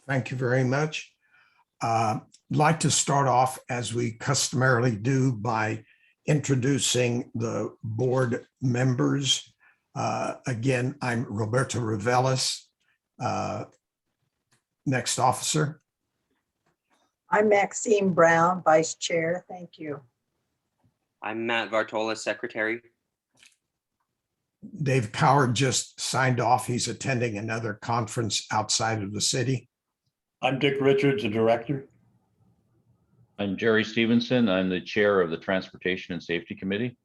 Thank you very much. I'd like to start off, as we customarily do, by introducing the board members. Again, I'm Roberto Reveles. Next officer. I'm Maxine Brown, Vice Chair. Thank you. I'm Matt Vartola, Secretary. Dave Coward just signed off. He's attending another conference outside of the city. I'm Dick Richards, the Director. I'm Jerry Stevenson. I'm the Chair of the Transportation and Safety Committee.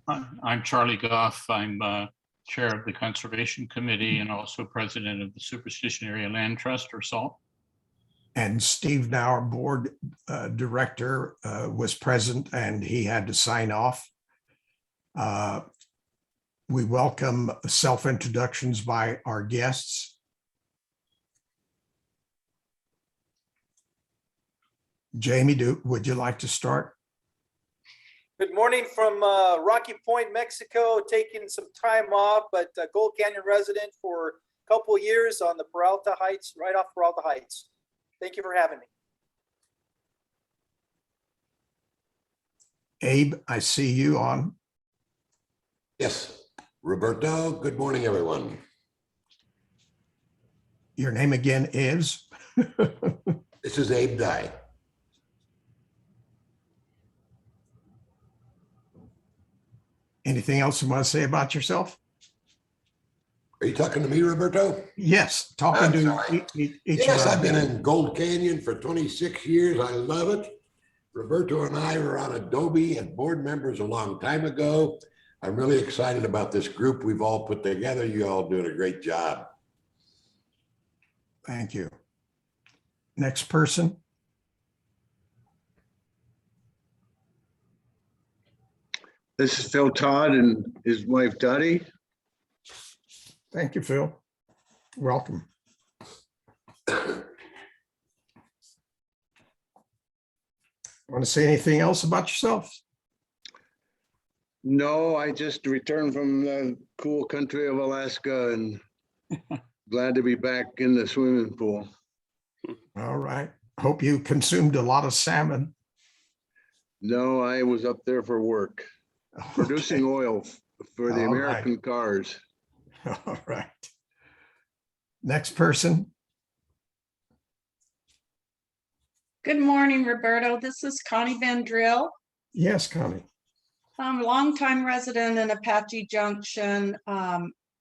I'm Charlie Goff. I'm Chair of the Conservation Committee and also President of the Superstition Area Land Trust, or SALT. And Steve Nauer, Board Director, was present and he had to sign off. We welcome self-introductions by our guests. Jamie, would you like to start? Good morning from Rocky Point, Mexico, taking some time off, but Gold Canyon resident for a couple of years on the Peralta Heights, right off Peralta Heights. Thank you for having me. Abe, I see you on. Yes, Roberto, good morning, everyone. Your name again is? This is Abe Dye. Anything else you want to say about yourself? Are you talking to me, Roberto? Yes, talking I'm to sorry. each Yes, other. I've been in Gold Canyon for 26 years. I love it. Roberto and I were on Adobe and board members a long time ago. I'm really excited about this group we've all put together. You all doing a great job. Thank you. Next person. This is Phil Todd and his wife Dottie. Thank you, Phil. Welcome. Want to say anything else about yourself? No, I just returned from the cool country of Alaska and glad to be back in the swimming pool. All right. Hope you consumed a lot of salmon. No, I was up there for work, producing oil for the All American cars. All right. Next person. Good morning, Roberto. This is Connie Van Drill. Yes, Connie. I'm a longtime resident in Apache Junction,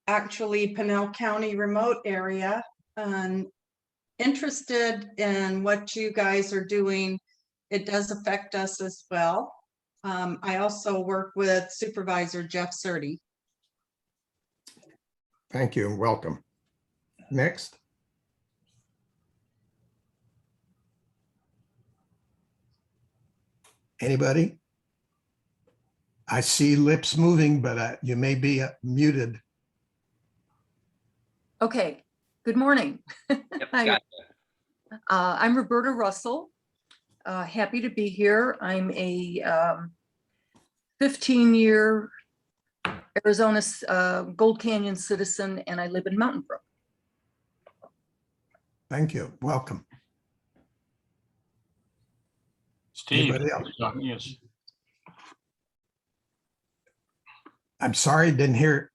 actually Pinell County remote area, and interested in what you guys are doing. It does affect us as well. I also work with Supervisor Jeff Surtee. Thank you and welcome. Next. Anybody? I see lips moving, but you may be muted. Okay, good morning. Yep, Hi. gotcha. I'm Roberta Russell. Happy to be here. I'm a 15-year Arizona Gold Canyon citizen, and I live in Mountain Brook. Thank you. Welcome. Steve. Anybody else? Yes. I'm sorry, didn't hear.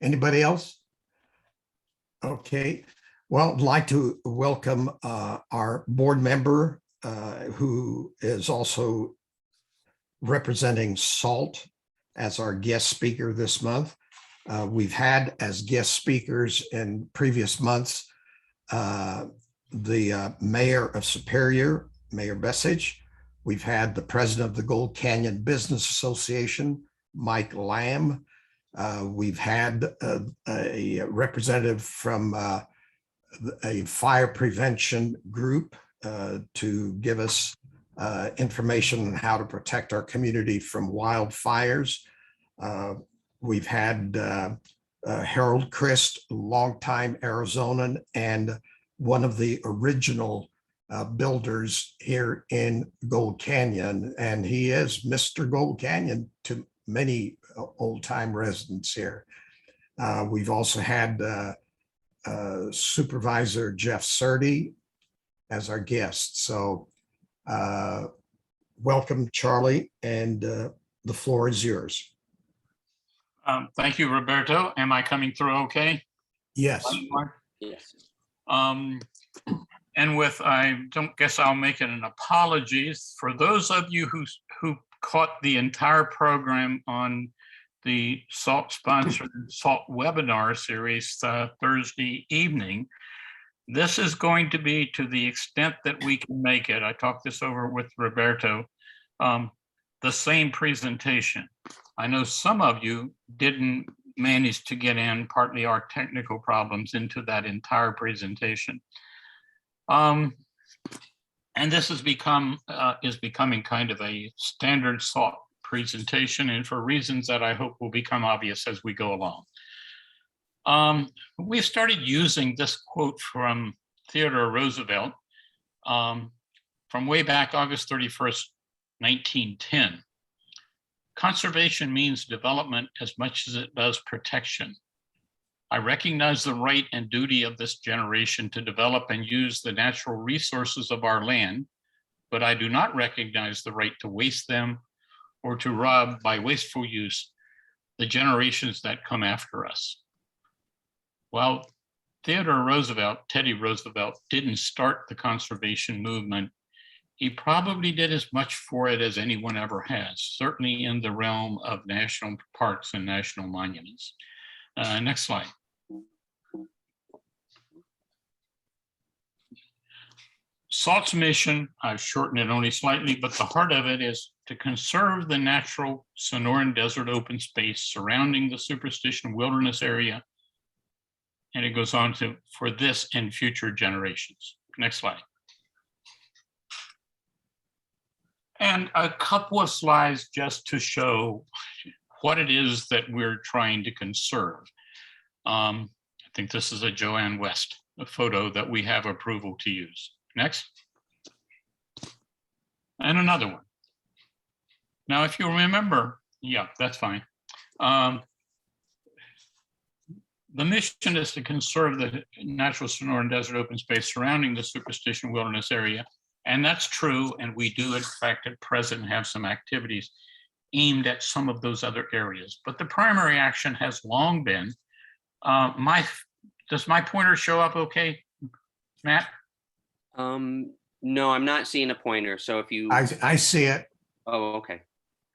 Anybody else? Okay. Well, I'd like to welcome our board member who is also representing SALT as our guest speaker this month. We've had as guest speakers in previous months the mayor of Superior, Mayor Bessage. We've had the president of the Gold Canyon Business Association, Mike Lamb. We've had a representative from a fire prevention group to give us information on how to protect our community from wildfires. We've had Harold Christ, longtime Arizonan, and one of the original builders here in Gold Canyon, and he is Mr. Gold Canyon to many old-time residents here. We've also had Supervisor Jeff Surdy as our guest. So welcome, Charlie, and the floor is yours. Thank you, Roberto. Am I coming through okay? Yes. Yes. And I don't guess I'll make it an apology for those of you who caught the entire program on the SALT-sponsored SALT webinar series Thursday evening. This is going to be, to the extent that we can make it, I talked this over with Roberto, the same presentation. I know some of you didn't manage to get in, partly our technical problems, into that entire presentation. And this has is becoming kind of a standard SALT presentation, and for reasons that I hope will become obvious as we go along. We started using this quote from Theodore Roosevelt from way back August 31st, 1910. Conservation means development as much as it does protection. I recognize the right and duty of this generation to develop and use the natural resources of our land, but I do not recognize the right to waste them or to rob by wasteful use the generations that come after us. While Theodore Roosevelt, Teddy Roosevelt, didn't start the conservation movement, he probably did as much for it as anyone ever has, certainly in the realm of national parks and national monuments. Next slide. SALT's mission, I've shortened it only slightly, but the heart of it is to conserve the natural Sonoran Desert open space surrounding the Superstition Wilderness Area. And it goes on to, for this and future generations. Next slide. And a couple of slides just to show what it is that we're trying to conserve. I think this is a Joanne West, a photo that we have approval to use. Next. And another one. Now, if you remember, yeah, that's fine. The mission is to conserve the natural Sonoran Desert open space surrounding the Superstition Wilderness Area. And that's true. And we do, in fact, at present have some activities aimed at some of those other areas. But the primary action has long been, does my pointer show up okay, Matt? No, I'm not seeing a pointer. So if you, I see it. oh, okay.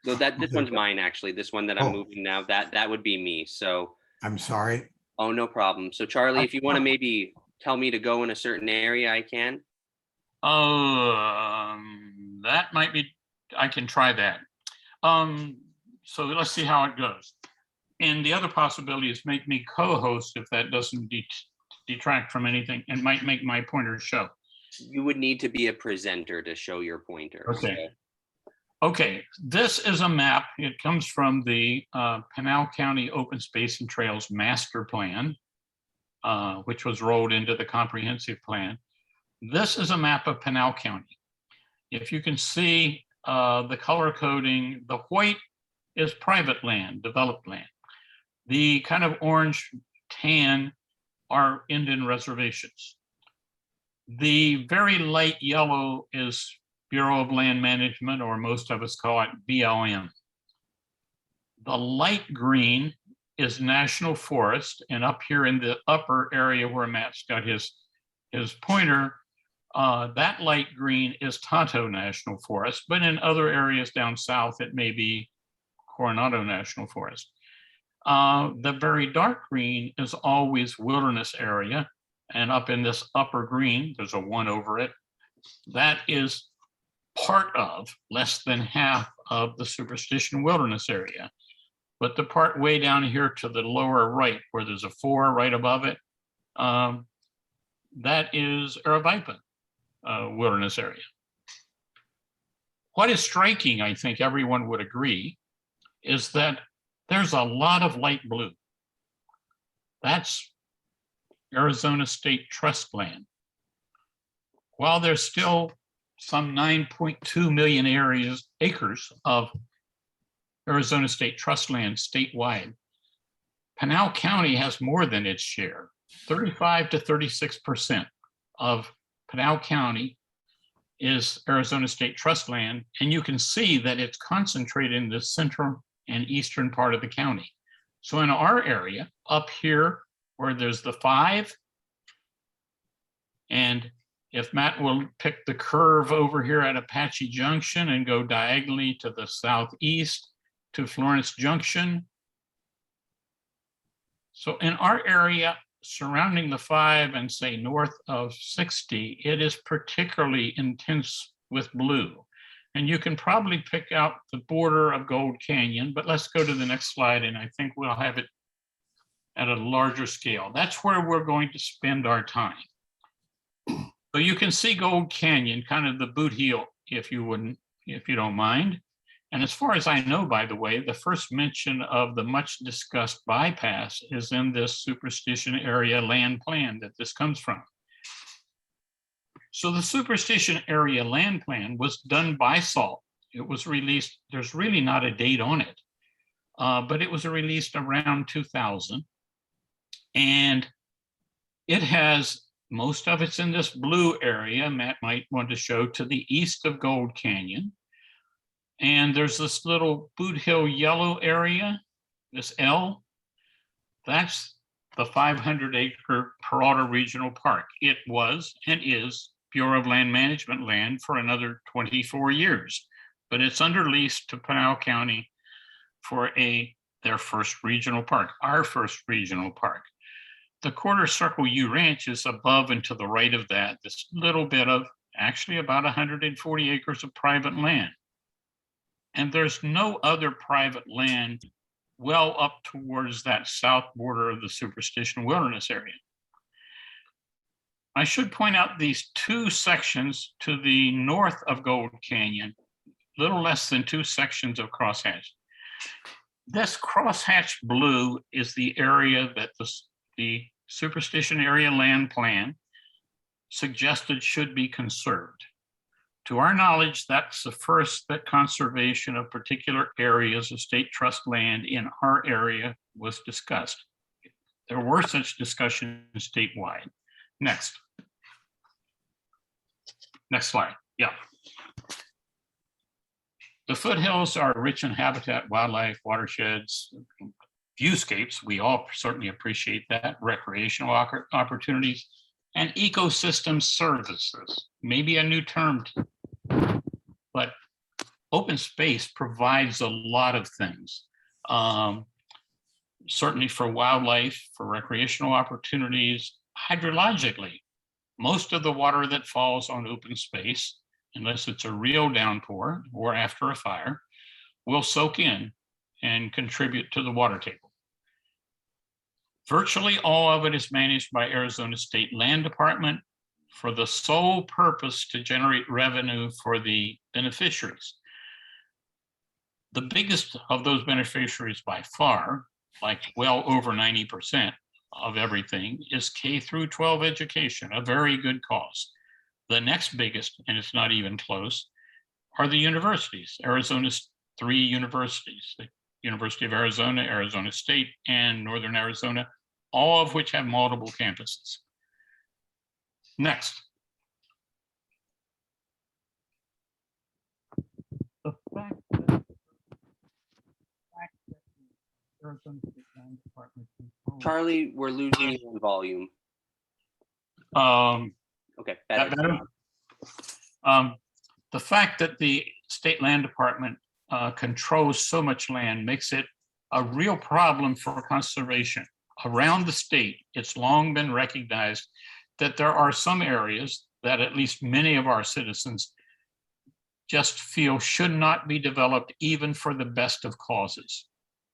So this one's mine, actually. This one that I'm moving now, that would be me. So I'm sorry. oh, no problem. So Charlie, if you want to maybe tell me to go in a certain area, I can. That might be, I can try that. So let's see how it goes. And the other possibility is make me co-host if that doesn't detract from anything, and might make my pointer show. You would need to be a presenter to show your pointer. Okay. So. Okay, this is a map. It comes from the Pinal County Open Space and Trails Master Plan, which was rolled into the comprehensive plan. This is a map of Pinal County. If you can see the color coding, the white is private land, developed land. The kind of orange tan are Indian reservations. The very light yellow is Bureau of Land Management, or most of us call it BLM. The light green is National Forest, and up here in the upper area where Matt's got his pointer, that light green is Tonto National Forest, but in other areas down south, it may be Coronado National Forest. The very dark green is always wilderness area, and up in this upper green, there's a 1 over it. That is part of, less than half of the Superstition Wilderness Area. But the part way down here to the lower right, where there's a 4 right above it, that is Aravipa Wilderness Area. What is striking, I think everyone would agree, is that there's a lot of light blue. That's Arizona State Trust land. While there's still some 9.2 million acres of Arizona State Trust land statewide, Pinal County has more than its share. 35 to 36% of Pinal County is Arizona State Trust land, and you can see that it's concentrated in the central and eastern part of the county. So in our area, up here where there's the 5, and if Matt will pick the curve over here at Apache Junction and go diagonally to the southeast to Florence Junction. So in our area surrounding the 5 and say north of 60, it is particularly intense with blue. And you can probably pick out the border of Gold Canyon, but let's go to the next slide and I think we'll have it at a larger scale. That's where we're going to spend our time. So you can see Gold Canyon, kind of the boot heel, if you don't mind. And as far as I know, by the way, the first mention of the much discussed bypass is in this Superstition Area Land Plan that this comes from. So the Superstition Area Land Plan was done by SALT. It was released, there's really not a date on it, but it was released around 2000. And it has, most of it's in this blue area, Matt might want to show, to the east of Gold Canyon. And there's this little Boot Hill yellow area, this L, that's the 500-acre Peralta Regional Park. It was and is Bureau of Land Management land for another 24 years, but it's under lease to Pinal County for their first regional park, our first regional park. The Quarter Circle U Ranch is above and to the right of that, this little bit of actually about 140 acres of private land. And there's no other private land well up towards that south border of the Superstition Wilderness area. I should point out these 2 sections to the north of Gold Canyon, little less than 2 sections of crosshatch. This crosshatch blue is the area that the Superstition Area Land Plan suggested should be conserved. To our knowledge, that's the first that conservation of particular areas of state trust land in our area was discussed. There were such discussions statewide. Next. Next slide. Yeah. The foothills are rich in habitat, wildlife, watersheds, viewscapes. We all certainly appreciate that. Recreational opportunities and ecosystem services. Maybe a new term, but open space provides a lot of things. Certainly for wildlife, for recreational opportunities, hydrologically. Most of the water that falls on open space, unless it's a real downpour or after a fire, will soak in and contribute to the water table. Virtually all of it is managed by Arizona State Land Department for the sole purpose to generate revenue for the beneficiaries. The biggest of those beneficiaries by far, like well over 90% of everything, is K through 12 education, a very good cause. The next biggest, and it's not even close, are the universities. Arizona's 3 universities, the University of Arizona, Arizona State, and Northern Arizona, all of which have multiple campuses. Next. The fact that the Arizona State Land Department controls- Charlie, we're losing you in volume. Okay, that better. better? The fact that the State Land Department controls so much land makes it a real problem for conservation. Around the state, it's long been recognized that there are some areas that at least many of our citizens just feel should not be developed even for the best of causes.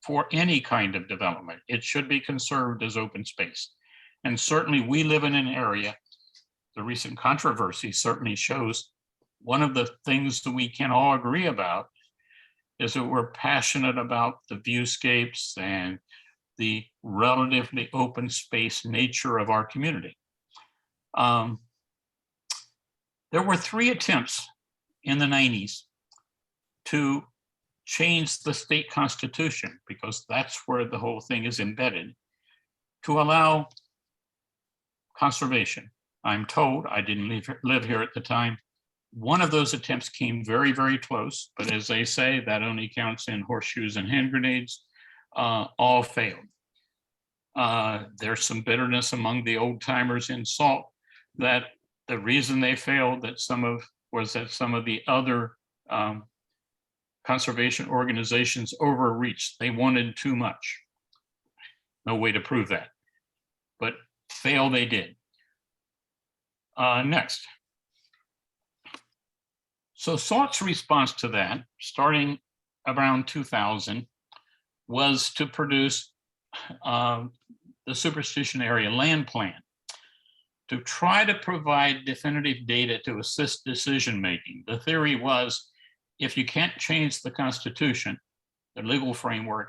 For any kind of development, it should be conserved as open space. And certainly we live in an area, the recent controversy certainly shows one of the things that we can all agree about is that we're passionate about the viewscapes and the relatively open space nature of our community. There were 3 attempts in the 90s to change the state constitution, because that's where the whole thing is embedded, to allow conservation. I'm told, I didn't live here at the time, one of those attempts came very, very close, but as they say, that only counts in horseshoes and hand grenades, all failed. There's some bitterness among the old timers in Salt that the reason they failed was that some of the other conservation organizations overreached. They wanted too much. No way to prove that, but fail they did. Next. So Salt's response to that, starting around 2000, was to produce the Superstition Area Land Plan to try to provide definitive data to assist decision-making. The theory was, if you can't change the Constitution, the legal framework,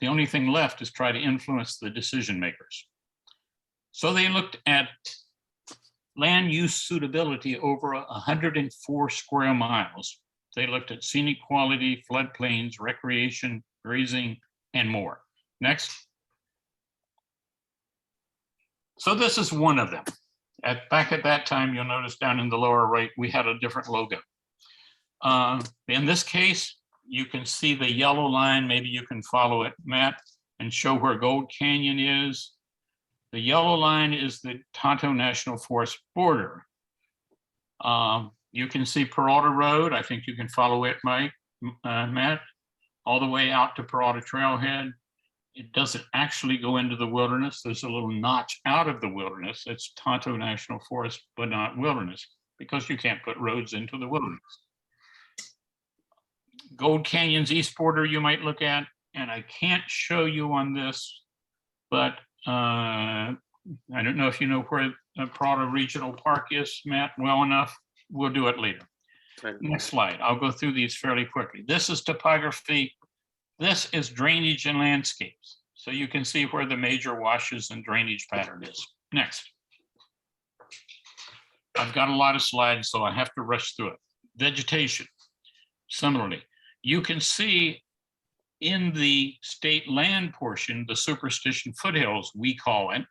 the only thing left is try to influence the decision makers. So they looked at land use suitability over 104 square miles. They looked at scenic quality, floodplains, recreation, grazing, and more. Next. So this is one of them. Back at that time, you'll notice down in the lower right, we had a different logo. In this case, you can see the yellow line. Maybe you can follow it, Matt, and show where Gold Canyon is. The yellow line is the Tonto National Forest border. You can see Peralta Road. I think you can follow it, Matt, all the way out to Peralta Trailhead. It doesn't actually go into the wilderness. There's a little notch out of the wilderness. It's Tonto National Forest, but not wilderness, because you can't put roads into the wilderness. Gold Canyon's east border you might look at, and I can't show you on this, but I don't know if you know where Peralta Regional Park is, Matt, well enough. We'll do it later. Right. Next slide. I'll go through these fairly quickly. This is topography. This is drainage and landscapes. So you can see where the major washes and drainage pattern is. Next. I've got a lot of slides, so I have to rush through it. Vegetation. Similarly, you can see in the state land portion, the Superstition foothills, we call it,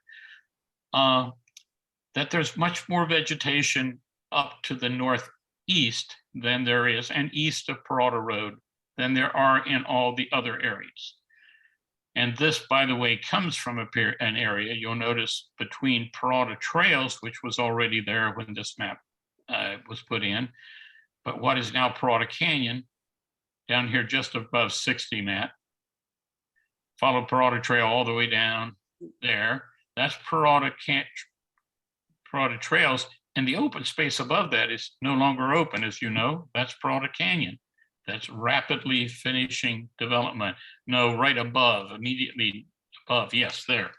that there's much more vegetation up to the northeast than there is, and east of Peralta Road, than there are in all the other areas. And this, by the way, comes from an area you'll notice between Peralta Trails, which was already there when this map was put in, but what is now Peralta Canyon, down here just above 60, Matt. Follow Peralta Trail all the way down there. That's Peralta Trails, and the open space above that is no longer open, as you know. That's Peralta Canyon. That's rapidly finishing development. No, right above, immediately above. Yes, there.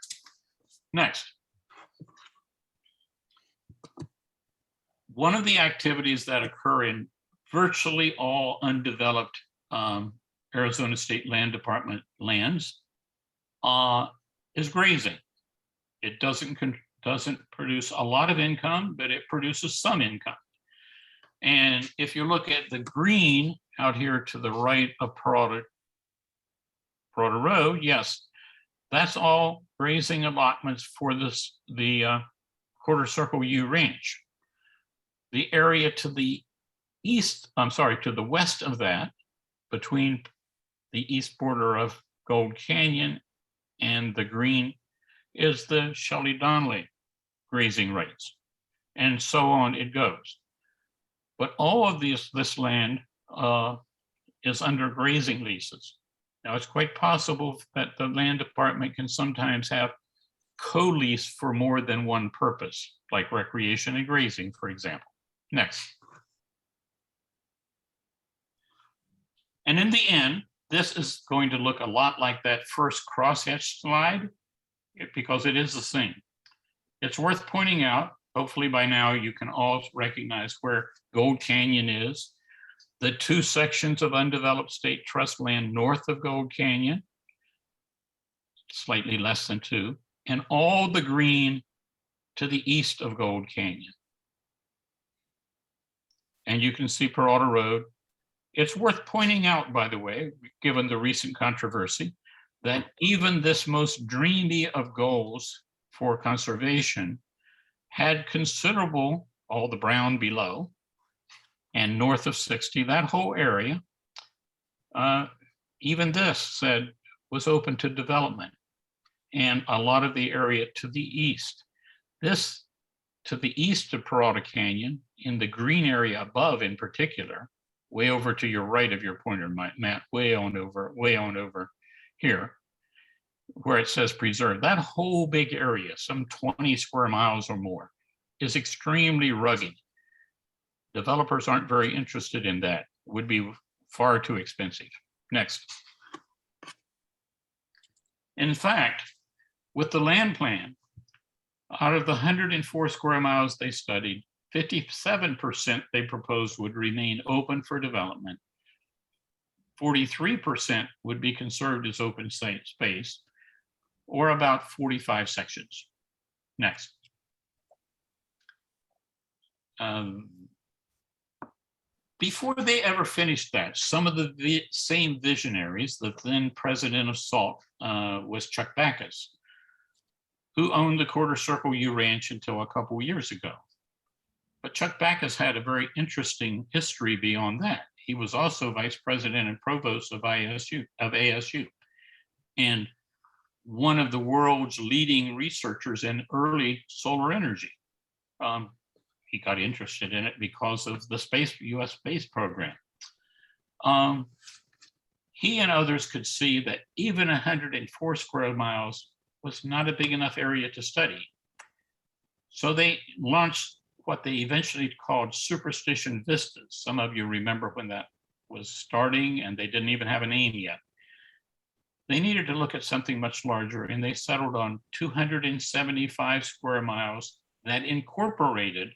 Next. One of the activities that occur in virtually all undeveloped Arizona State Land Department lands is grazing. It doesn't produce a lot of income, but it produces some income. And if you look at the green out here to the right of Peralta Road, yes, that's all grazing allotments for the Quarter Circle U Ranch. The area to the east, to the west of that, between the east border of Gold Canyon and the green, is the Shelley Donnelly grazing rights, and so on it goes. But all of this land is under grazing leases. Now, it's quite possible that the land department can sometimes have co-lease for more than one purpose, like recreation and grazing, for example. Next. And in the end, this is going to look a lot like that first crosshatch slide, because it is the same. It's worth pointing out, hopefully by now you can all recognize where Gold Canyon is, the two sections of undeveloped state trust land north of Gold Canyon, slightly less than two, and all the green to the east of Gold Canyon. And you can see Peralta Road It's worth pointing out, by the way, given the recent controversy, that even this most dreamy of goals for conservation had considerable, all the brown below and north of 60, that whole area, even this said was open to development, and a lot of the area to the east. This to the east of Peralta Canyon, in the green area above in particular, way over to your right of your pointer, Matt, way on over here, where it says preserve. That whole big area, some 20 square miles or more, is extremely rugged. Developers aren't very interested in that. Would be far too expensive. Next. In fact, with the land plan, out of the 104 square miles they studied, 57% they proposed would remain open for development. 43% would be conserved as open space, or about 45 sections. Next. Before they ever finished that, some of the same visionaries, the then president of SALT was Chuck Backus, who owned the Quarter Circle U Ranch until a couple years ago. But Chuck Backus had a very interesting history beyond that. He was also vice president and provost of ASU, and one of the world's leading researchers in early solar energy. He got interested in it because of the US space program. He and others could see that even 104 square miles was not a big enough area to study. So they launched what they eventually called Superstition Vistas. Some of you remember when that was starting, and they didn't even have a name yet. They needed to look at something much larger, and they settled on 275 square miles that incorporated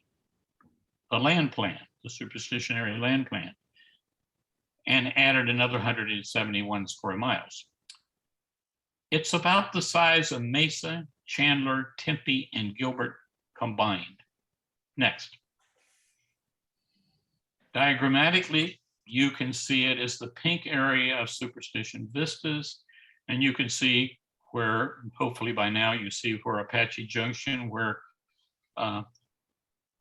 the land plan, the Superstition Area Land Plan, and added another 171 square miles. It's about the size of Mesa, Chandler, Tempe, and Gilbert combined. Next. Diagrammatically, you can see it as the pink area of Superstition Vistas, and you can see where, hopefully by now, you see where Apache Junction, where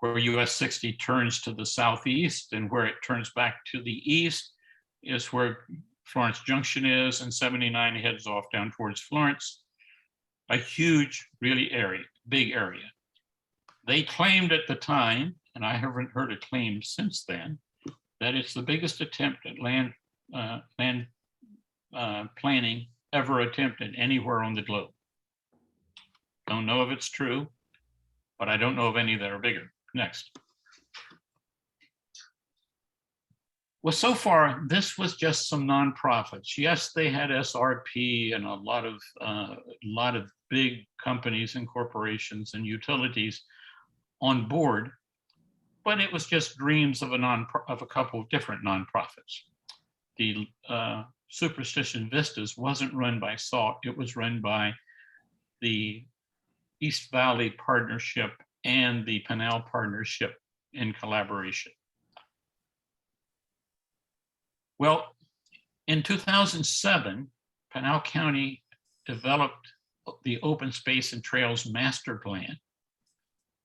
US 60 turns to the southeast, and where it turns back to the east is where Florence Junction is, and 79 heads off down towards Florence. A huge, really big area. They claimed at the time, and I haven't heard a claim since then, that it's the biggest attempt at land planning ever attempted anywhere on the globe. Don't know if it's true, but I don't know of any that are bigger. Next. Well, so far, this was just some nonprofits. Yes, they had SRP and a lot of big companies and corporations and utilities on board, but it was just dreams of a couple of different nonprofits. The Superstition Vistas wasn't run by SALT, it was run by the East Valley Partnership and the Pinal Partnership in collaboration. Well, in 2007, Pinal County developed the Open Space and Trails Master Plan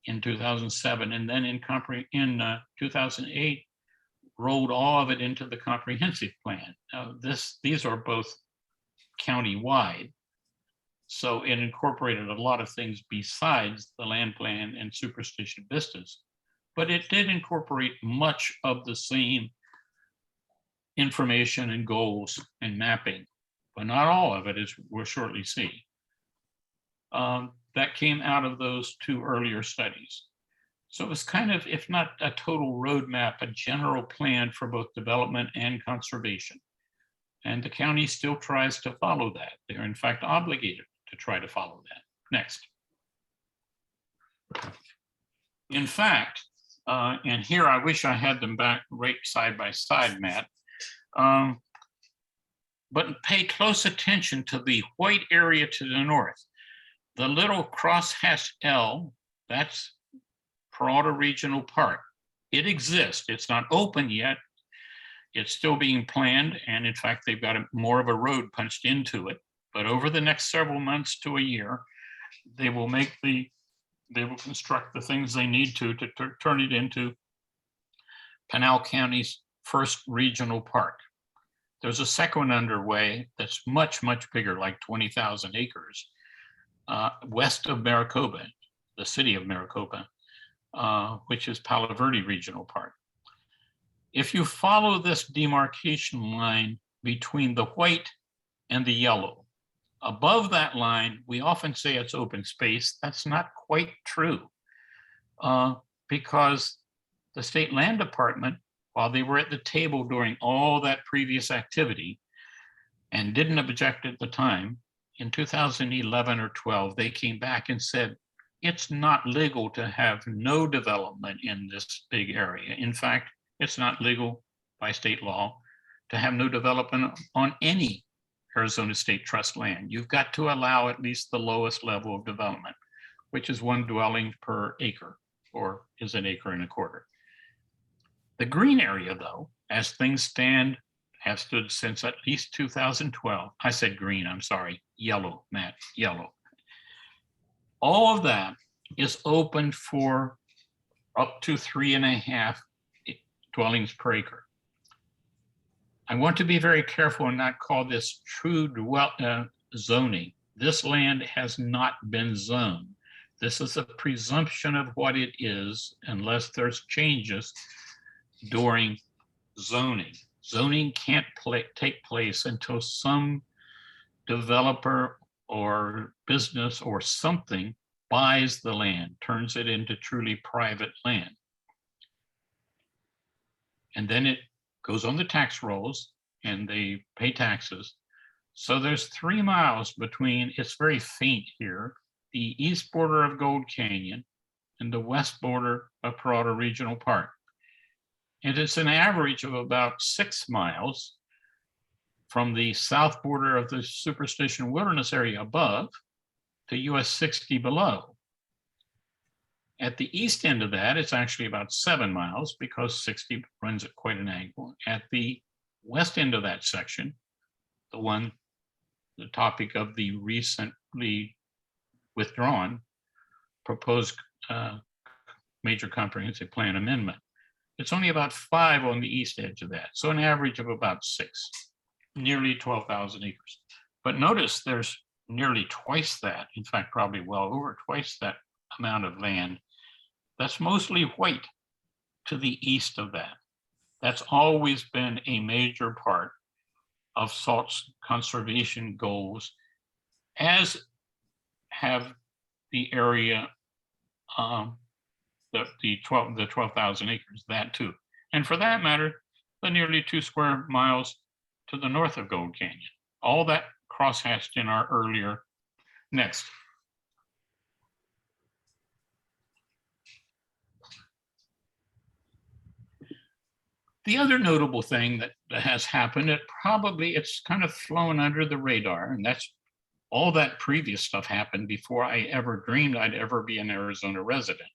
in 2007, and then in 2008, rolled all of it into the comprehensive plan. Now, these are both county-wide, so it incorporated a lot of things besides the land plan and Superstition Vistas, but it did incorporate much of the same information and goals and mapping, but not all of it, as we'll shortly see. That came out of those two earlier studies. So it was kind of, if not a total roadmap, a general plan for both development and conservation. And the county still tries to follow that. They're in fact obligated to try to follow that. Next. In fact, and here I wish I had them back right side by side, Matt, but pay close attention to the white area to the north. The little crosshatch L, that's Peralta Regional Park. It exists. It's not open yet. It's still being planned, and in fact, they've got more of a road punched into it. But over the next several months to a year, they will construct the things they need to turn it into Pinal County's first regional park. There's a second one underway that's much, much bigger, like 20,000 acres, west of Maricopa, the city of Maricopa, which is Palo Verde Regional Park. If you follow this demarcation line between the white and the yellow, above that line, we often say it's open space. That's not quite true, because the State Land Department, while they were at the table during all that previous activity and didn't object at the time, in 2011 or 12, they came back and said, it's not legal to have no development in this big area. In fact, it's not legal by state law to have no development on any Arizona State Trust land. You've got to allow at least the lowest level of development, which is 1 dwelling per acre, or is an acre and a quarter. The green area, though, as things stand, have stood since at least 2012. I said green, I'm sorry, yellow, Matt, yellow. All of that is open for up to 3.5 dwellings per acre. I want to be very careful and not call this true zoning. This land has not been zoned. This is a presumption of what it is unless there's changes during zoning. Zoning can't take place until some developer or business or something buys the land, turns it into truly private land. And then it goes on the tax rolls and they pay taxes. So there's 3 miles between, it's very faint here, the east border of Gold Canyon and the west border of Peralta Regional Park. And it's an average of about 6 miles from the south border of the Superstition Wilderness area above to US 60 below. At the east end of that, it's actually about 7 miles because 60 runs at quite an angle. At the west end of that section, the topic of the recently withdrawn proposed major comprehensive plan amendment, it's only about 5 on the east edge of that. So an average of about 6, nearly 12,000 acres. But notice there's nearly twice that, in fact, probably well over twice that amount of land that's mostly white to the east of that. That's always been a major part of SALT's conservation goals, as have the area, the 12,000 acres, that too. And for that matter, the nearly 2 square miles to the north of Gold Canyon. All that crosshatched in our earlier. Next. The other notable thing that has happened, it's kind of flown under the radar, and that's all that previous stuff happened before I ever dreamed I'd ever be an Arizona resident.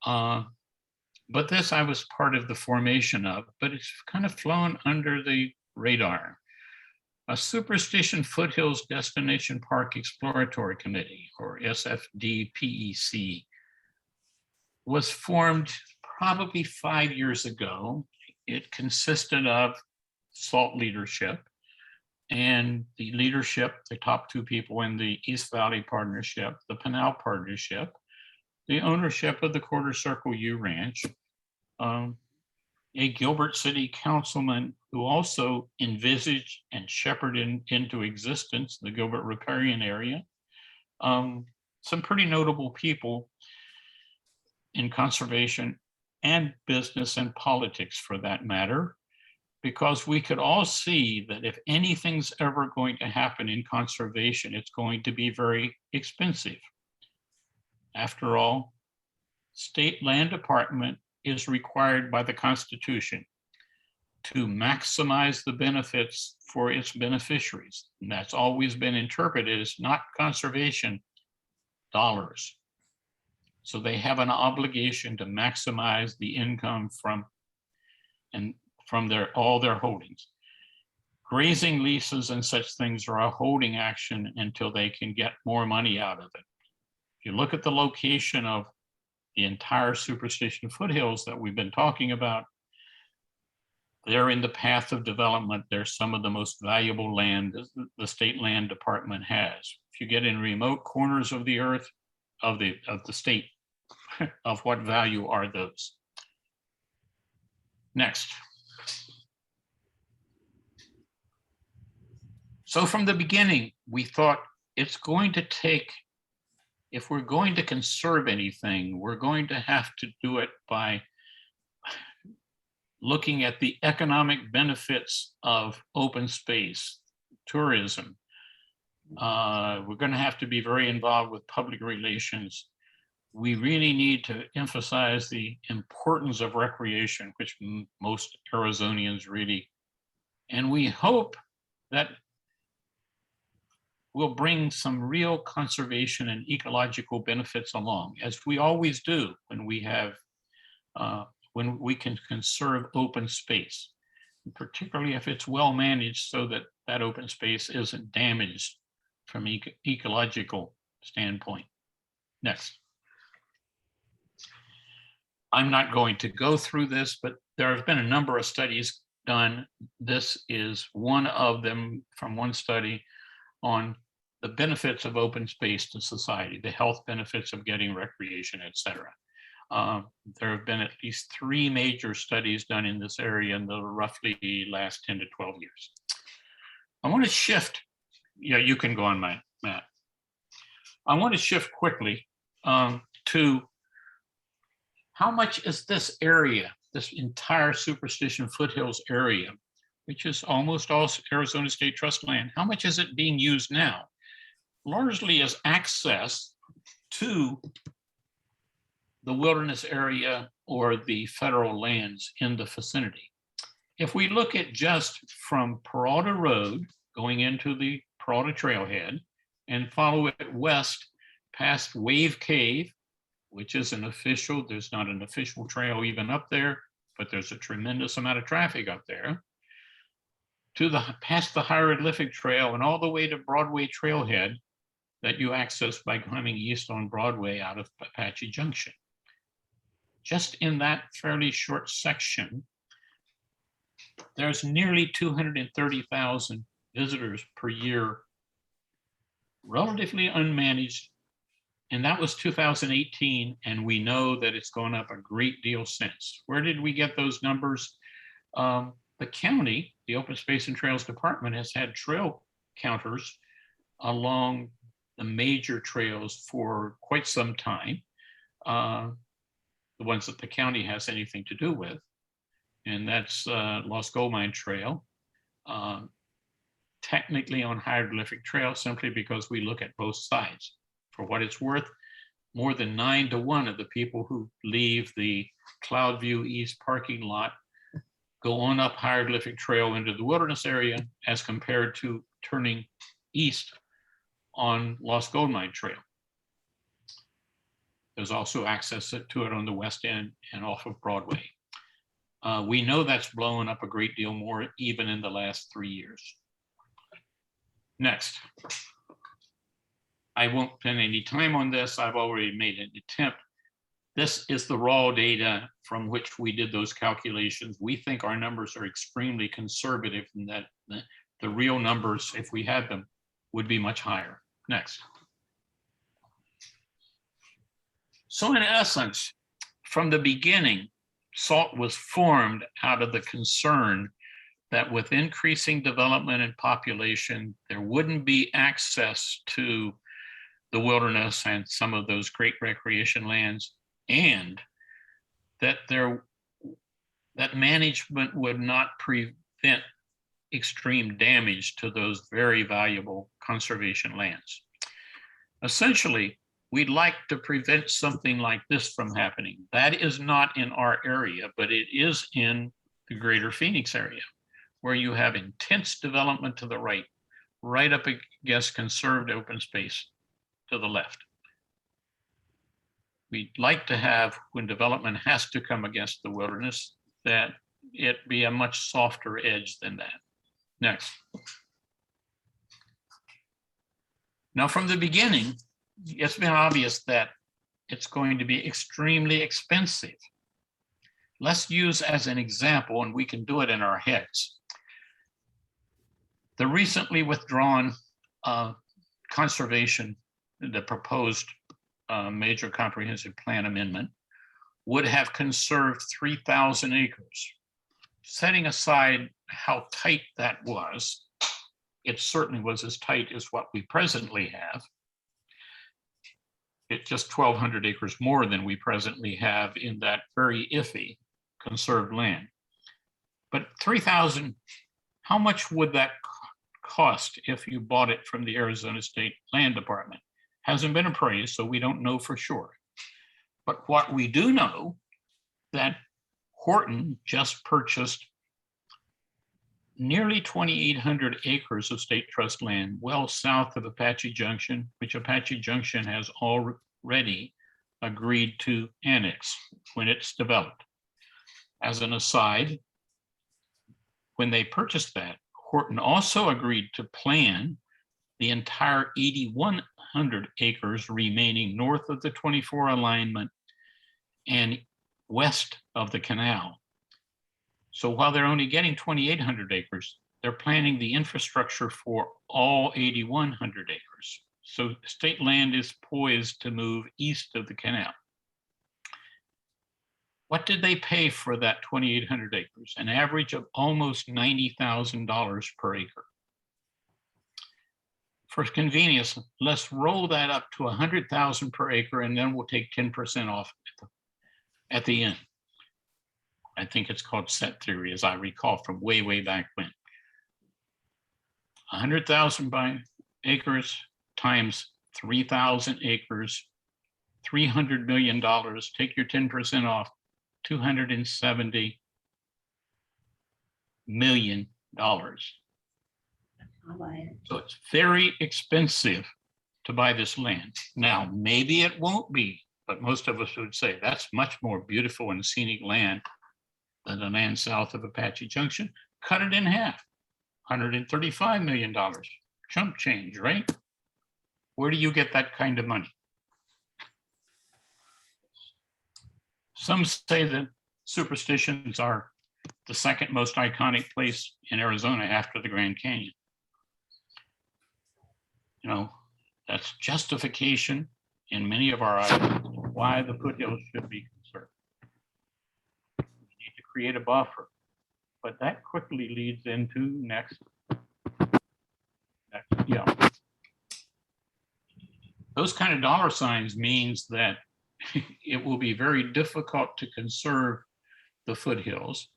But this I was part of the formation of, but it's kind of flown under the radar. A Superstition Foothills Destination Park Exploratory Committee, or SFDPEC, was formed probably 5 years ago. It consisted of SALT leadership, and the leadership, the top 2 people in the East Valley Partnership, the Pinal Partnership, the ownership of the Quarter Circle U Ranch, a Gilbert City councilman who also envisaged and shepherded into existence the Gilbert riparian area. Some pretty notable people in conservation and business and politics, for that matter, because we could all see that if anything's ever going to happen in conservation, it's going to be very expensive. After all, State Land Department is required by the Constitution to maximize the benefits for its beneficiaries. And that's always been interpreted as not conservation dollars. So they have an obligation to maximize the income from from all their holdings. Grazing leases and such things are a holding action until they can get more money out of it. If you look at the location of the entire Superstition foothills that we've been talking about, they're in the path of development. They're some of the most valuable land the state land department has. If you get in remote corners of the earth, of the state, of what value are those? Next. So from the beginning, we thought it's going to take, if we're going to conserve anything, we're going to have to do it by looking at the economic benefits of open space, tourism. We're going to have to be very involved with public relations. We really need to emphasize the importance of recreation, which most Arizonians really, and we hope that will bring some real conservation and ecological benefits along, as we always do when we have, when we can conserve open space, particularly if it's well managed so that that open space isn't damaged from ecological standpoint. Next. I'm not going to go through this, but there have been a number of studies done. This is one of them from one study on the benefits of open space to society, the health benefits of getting recreation, et cetera. There have been at least 3 major studies done in this area in the roughly last 10 to 12 years. I want to shift, yeah, you can go on, Matt. I want to shift quickly to how much is this area, this entire Superstition foothills area, which is almost all Arizona State Trust land, how much is it being used now? Largely as access to the wilderness area or the federal lands in the vicinity. If we look at just from Peralta Road going into the Peralta Trailhead and follow it west past Wave Cave, which is an official, there's not an official trail even up there, but there's a tremendous amount of traffic up there, to the past the hieroglyphic trail and all the way to Broadway Trailhead that you access by climbing east on Broadway out of Apache Junction. Just in that fairly short section, there's nearly 230,000 visitors per year, relatively unmanaged. And that was 2018, and we know that it's gone up a great deal since. Where did we get those numbers? The county, the Open Space and Trails Department, has had trail counters along the major trails for quite some time, the ones that the county has anything to do with. And that's Lost Gold Mine Trail, technically on hieroglyphic trail simply because we look at both sides. For what it's worth, more than 9 to 1 of the people who leave the Cloudview East parking lot go on up hieroglyphic trail into the wilderness area as compared to turning east on Lost Gold Mine Trail. There's also access to it on the west end and off of Broadway. We know that's blown up a great deal more even in the last 3 years. Next. I won't spend any time on this. I've already made an attempt. This is the raw data from which we did those calculations. We think our numbers are extremely conservative and that the real numbers, if we had them, would be much higher. Next. So in essence, from the beginning, SALT was formed out of the concern that with increasing development and population, there wouldn't be access to the wilderness and some of those great recreation lands, and that that management would not prevent extreme damage to those very valuable conservation lands. Essentially, we'd like to prevent something like this from happening. That is not in our area, but it is in the greater Phoenix area, where you have intense development to the right up against conserved open space to the left. We'd like to have, when development has to come against the wilderness, that it be a much softer edge than that. Next. Now, from the beginning, it's been obvious that it's going to be extremely expensive. Let's use as an example, and we can do it in our heads, the recently withdrawn conservation, the proposed major comprehensive plan amendment would have conserved 3,000 acres. Setting aside how tight that was, it certainly was as tight as what we presently have. It's just 1,200 acres more than we presently have in that very iffy conserved land. But 3,000, how much would that cost if you bought it from the Arizona State Land Department? Hasn't been appraised, so we don't know for sure. But what we do know, that Horton just purchased nearly 2,800 acres of state trust land well south of Apache Junction, which Apache Junction has already agreed to annex when it's developed. As an aside, when they purchased that, Horton also agreed to plan the entire 8,100 acres remaining north of the 24 alignment and west of the canal. So while they're only getting 2,800 acres, they're planning the infrastructure for all 8,100 acres. So state land is poised to move east of the canal. What did they pay for that 2,800 acres? An average of almost $90,000 per acre. For convenience, let's roll that up to 100,000 per acre, and then we'll take 10% off at the end. I think it's called set theory, as I recall from way, way back when. 100,000 acres times 3,000 acres, $300 million, take your 10% off, $270 million. So it's very expensive to buy this land. Now, maybe it won't be, but most of us would say that's much more beautiful and scenic land than the land south of Apache Junction. Cut it in half, $135 million. Chump change, right? Where do you get that kind of money? Some say that Superstitions are the second most iconic place in Arizona after the Grand Canyon. You know, that's justification in many of our items why the foothills should be conserved. We need to create a buffer, but that quickly leads into next, yeah. Those kind of dollar signs means that it will be very difficult to conserve the foothills.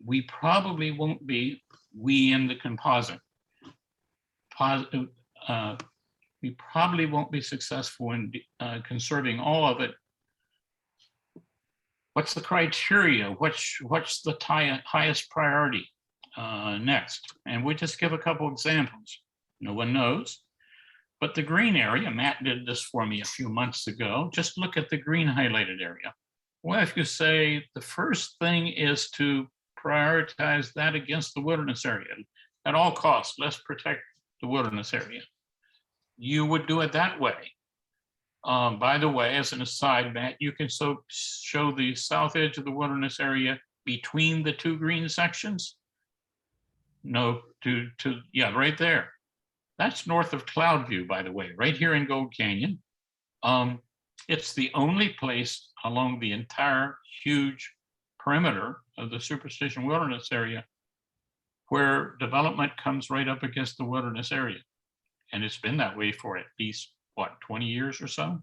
We probably won't be, we in the composite, we probably won't be successful in conserving all of it. What's the criteria? What's the highest priority next? And we'll just give a couple examples. No one knows. But the green area, Matt did this for me a few months ago. Just look at the green highlighted area. Well, if you say the first thing is to prioritize that against the wilderness area, at all costs, let's protect the wilderness area. You would do it that way. By the way, as an aside, Matt, you can show the south edge of the wilderness area between the two green sections. No, yeah, right there. That's north of Cloudview, by the way, right here in Gold Canyon. It's the only place along the entire huge perimeter of the Superstition Wilderness area where development comes right up against the wilderness area. And it's been that way for at least, what, 20 years or so?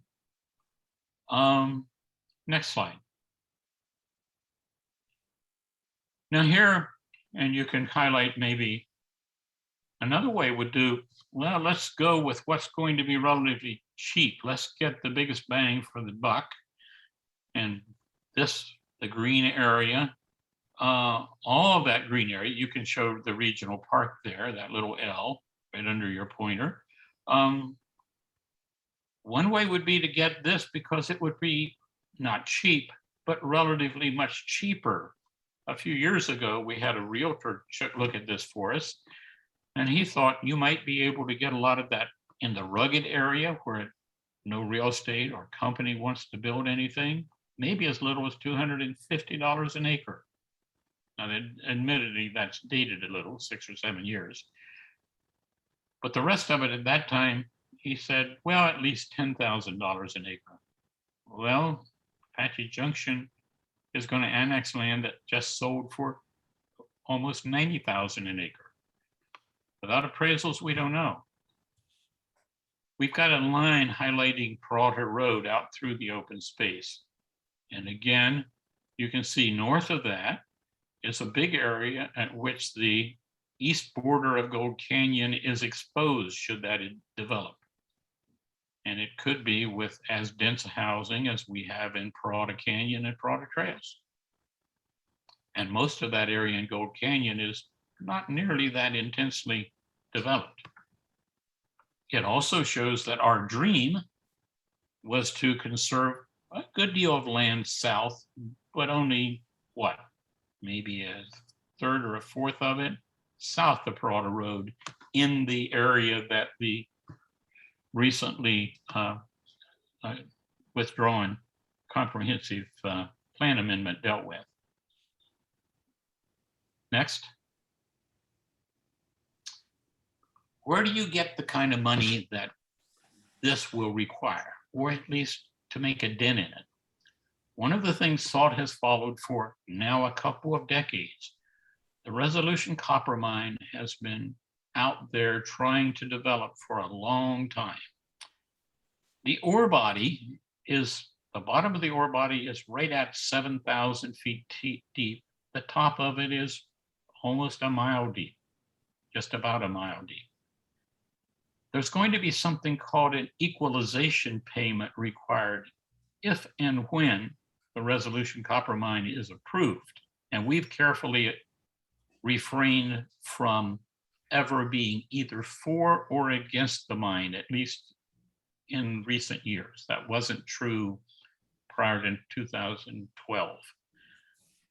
Next slide. Now here, and you can highlight maybe another way would do, well, let's go with what's going to be relatively cheap. Let's get the biggest bang for the buck. And this, the green area, all of that green area, you can show the regional park there, that little L right under your pointer. One way would be to get this because it would be not cheap, but relatively much cheaper a few years ago, we had a realtor look at this for us. And he thought you might be able to get a lot of that in the rugged area where no real estate or company wants to build anything, maybe as little as $250 an acre. Now, admittedly, that's dated a little, 6 or 7 years. But the rest of it at that time, he said, well, at least $10,000 an acre. Well, Apache Junction is going to annex land that just sold for almost $90,000 an acre. Without appraisals, we don't know. We've got a line highlighting Peralta Road out through the open space. And again, you can see north of that is a big area at which the east border of Gold Canyon is exposed should that develop. And it could be with as dense housing as we have in Peralta Canyon and Peralta Trails. And most of that area in Gold Canyon is not nearly that intensely developed. It also shows that our dream was to conserve a good deal of land south, but only what? Maybe a third or a fourth of it south of Peralta Road in the area that the recently withdrawn comprehensive plan amendment dealt with. Next. Where do you get the kind of money that this will require, or at least to make a dent in it? One of the things thought has followed for now a couple of decades. The Resolution copper mine has been out there trying to develop for a long time. The ore body is, the bottom of the ore body is right at 7,000 feet deep. The top of it is almost a mile deep, just about a mile deep. There's going to be something called an equalization payment required if and when the Resolution copper mine is approved. And we've carefully refrained from ever being either for or against the mine, at least in recent years. That wasn't true prior to 2012.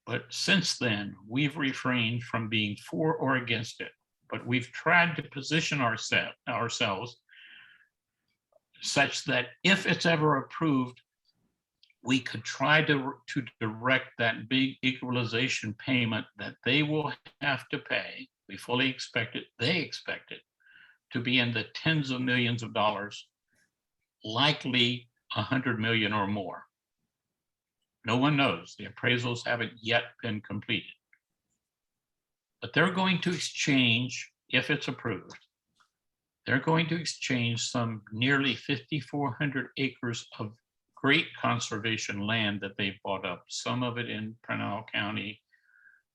But since then, we've refrained from being for or against it. But we've tried to position ourselves such that if it's ever approved, we could try to direct that big equalization payment that they will have to pay. We fully expect it, they expect it, to be in the tens of millions of dollars, likely 100 million or more. No one knows. The appraisals haven't yet been completed. But they're going to exchange, if it's approved, they're going to exchange some nearly 5,400 acres of great conservation land that they've bought up, some of it in Pinal County,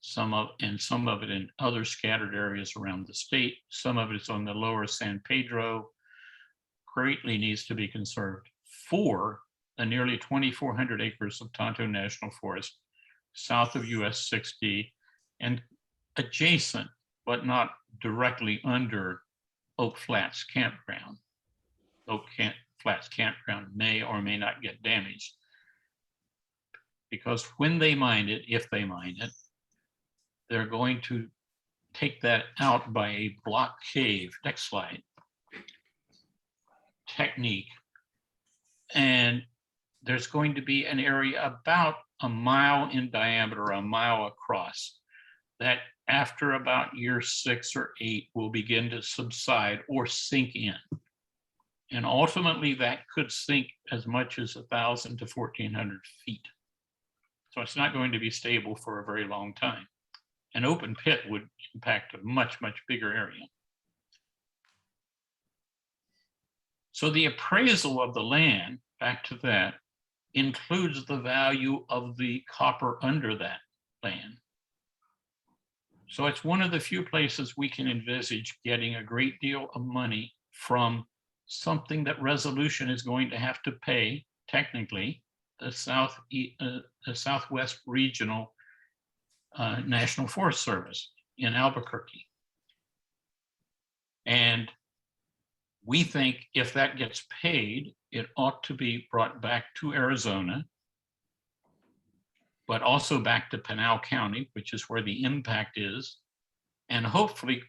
some of it in other scattered areas around the state. Some of it's on the lower San Pedro, greatly needs to be conserved for the nearly 2,400 acres of Tonto National Forest, south of US 60, and adjacent, but not directly under Oak Flats Campground. Flats Campground may or may not get damaged because when they mine it, if they mine it, they're going to take that out by a block cave, next slide, technique. And there's going to be an area about a mile in diameter, a mile across, that after about year 6 or 8 will begin to subside or sink in. And ultimately that could sink as much as 1,000 to 1,400 feet. So it's not going to be stable for a very long time. An open pit would impact a much, much bigger area. So the appraisal of the land, back to that, includes the value of the copper under that land. So it's one of the few places we can envisage getting a great deal of money from something that Resolution is going to have to pay, technically, the Southwest Regional National Forest Service in Albuquerque. And we think if that gets paid, it ought to be brought back to Arizona but also back to Pinal County, which is where the impact is, and hopefully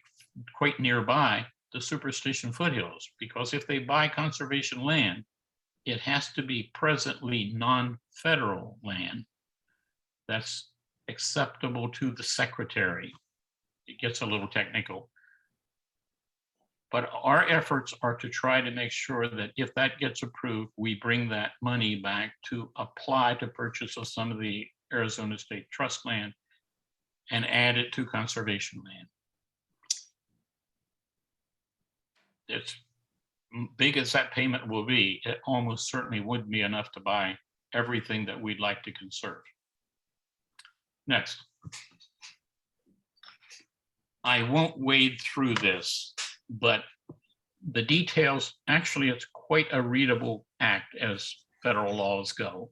quite nearby the Superstition foothills, because if they buy conservation land, it has to be presently non-federal land that's acceptable to the secretary. It gets a little technical. But our efforts are to try to make sure that if that gets approved, we bring that money back to apply to purchase of some of the Arizona State Trust land and add it to conservation land. It's big as that payment will be, it almost certainly wouldn't be enough to buy everything that we'd like to conserve. Next. I won't wade through this, but the details, actually, it's quite a readable act as federal laws go.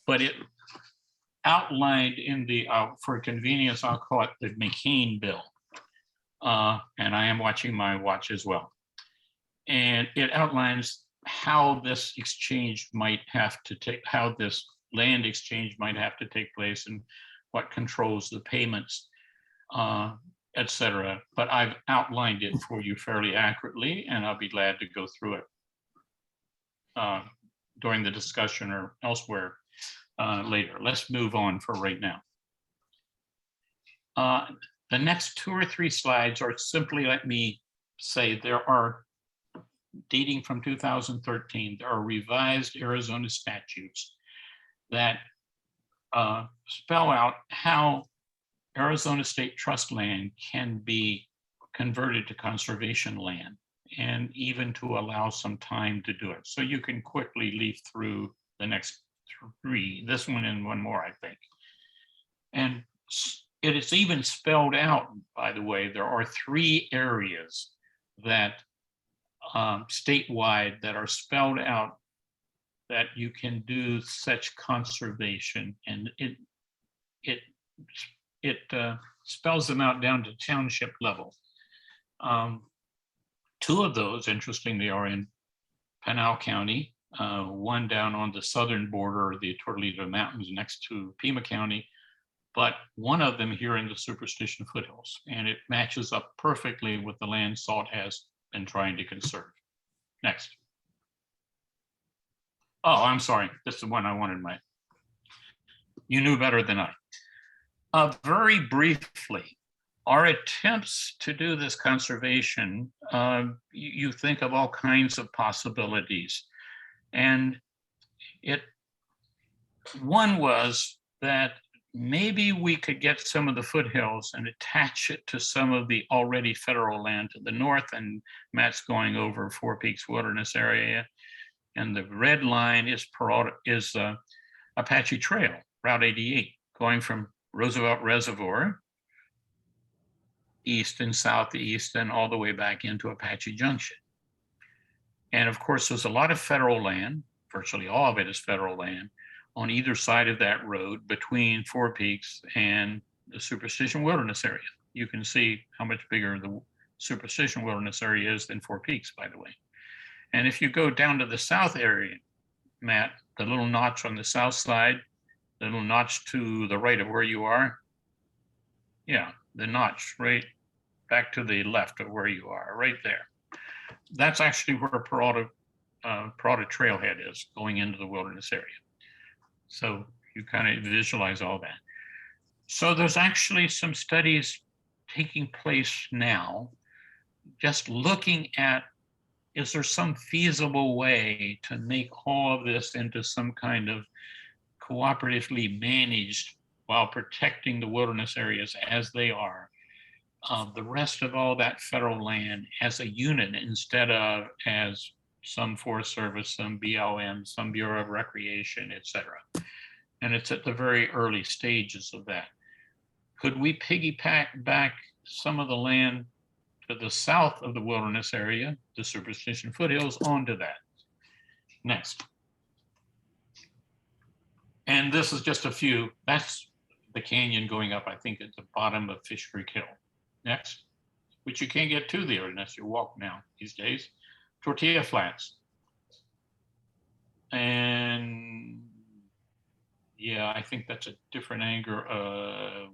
But it outlined in the, for convenience, I'll call it the McCain Bill. And I am watching my watch as well. And it outlines how this exchange might have to take, how this land exchange might have to take place and what controls the payments, et cetera. But I've outlined it for you fairly accurately, and I'll be glad to go through it during the discussion or elsewhere later. Let's move on for right now. The next 2 or 3 slides are simply, let me say, there are, dating from 2013, there are revised Arizona statutes that spell out how Arizona State Trust land can be converted to conservation land, and even to allow some time to do it. So you can quickly leaf through the next 3, this one and one more, I think. And it is even spelled out, by the way, there are 3 areas that statewide that are spelled out that you can do such conservation, and it spells them out down to township level. 2 of those, interestingly, are in Pinal County, one down on the southern border of the Tortolito Mountains next to Pima County, but one of them here in the Superstition foothills, and it matches up perfectly with the land SALT has been trying to conserve. Next. Oh, I'm sorry, this is the one I wanted. You knew better than I. Very briefly, our attempts to do this conservation, you think of all kinds of possibilities. And one was that maybe we could get some of the foothills and attach it to some of the already federal land to the north, and Matt's going over Four Peaks Wilderness Area. And the red line is Apache Trail, Route 88, going from Roosevelt Reservoir, east and southeast, and all the way back into Apache Junction. And of course, there's a lot of federal land, virtually all of it is federal land, on either side of that road between Four Peaks and the Superstition Wilderness Area. You can see how much bigger the Superstition Wilderness Area is than Four Peaks, by the way. And if you go down to the south area, Matt, the little notch on the south side, the little notch to the right of where you are, yeah, the notch right back to the left of where you are, right there. That's actually where Parada Trailhead is, going into the wilderness area. So you kind of visualize all that. So there's actually some studies taking place now, just looking at, is there some feasible way to make all of this into some kind of cooperatively managed, while protecting the wilderness areas as they are, the rest of all that federal land as a unit, instead of as some Forest Service, some BLM, some Bureau of Recreation, et cetera. And it's at the very early stages of that. Could we piggyback back some of the land to the south of the wilderness area, the Superstition foothills, onto that? Next. And this is just a few. That's the canyon going up, I think, at the bottom of Fish Creek Hill. Next, which you can't get to there unless you walk now these days. Tortilla Flats. And Yeah, I think that's a different angle,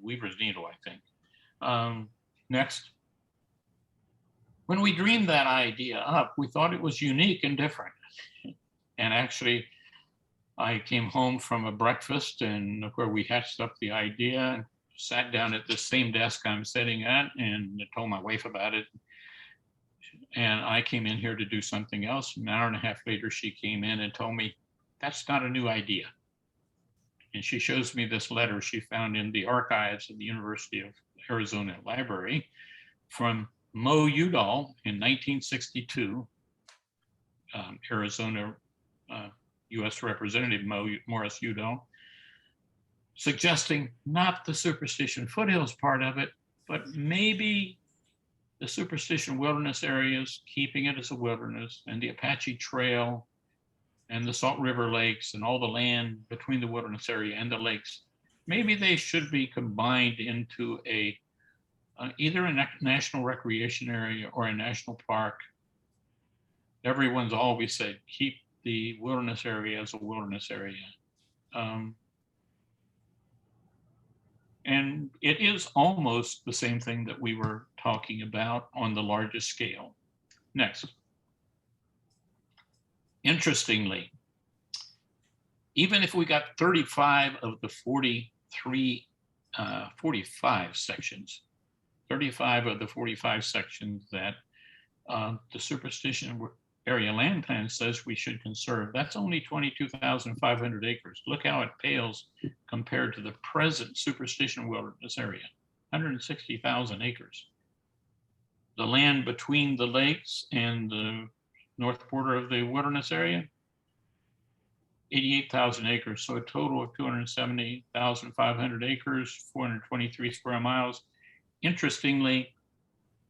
Weaver's Needle, I think. Next. When we dreamed that idea up, we thought it was unique and different. And actually, I came home from a breakfast and where we hatched up the idea and sat down at the same desk I'm sitting at and told my wife about it. And I came in here to do something else. An hour and a half later, she came in and told me, that's not a new idea. And she shows me this letter she found in the archives of the University of Arizona Library from Mo Udall in 1962, Arizona U.S. Representative Morris Udall, suggesting not the Superstition foothills part of it, but maybe the Superstition wilderness areas, keeping it as a wilderness, and the Apache Trail and the Salt River Lakes and all the land between the wilderness area and the lakes. Maybe they should be combined into either a national recreation area or a national park. Everyone's always said, keep the wilderness area as a wilderness area. And it is almost the same thing that we were talking about on the largest scale. Next. Interestingly, even if we got 35 of the 45 sections, 35 of the 45 sections that the Superstition Area Land Plan says we should conserve, that's only 22,500 acres. Look how it pales compared to the present Superstition Wilderness Area, 160,000 acres. The land between the lakes and the north border of the wilderness area, 88,000 acres. So a total of 270,500 acres, 423 square miles. Interestingly,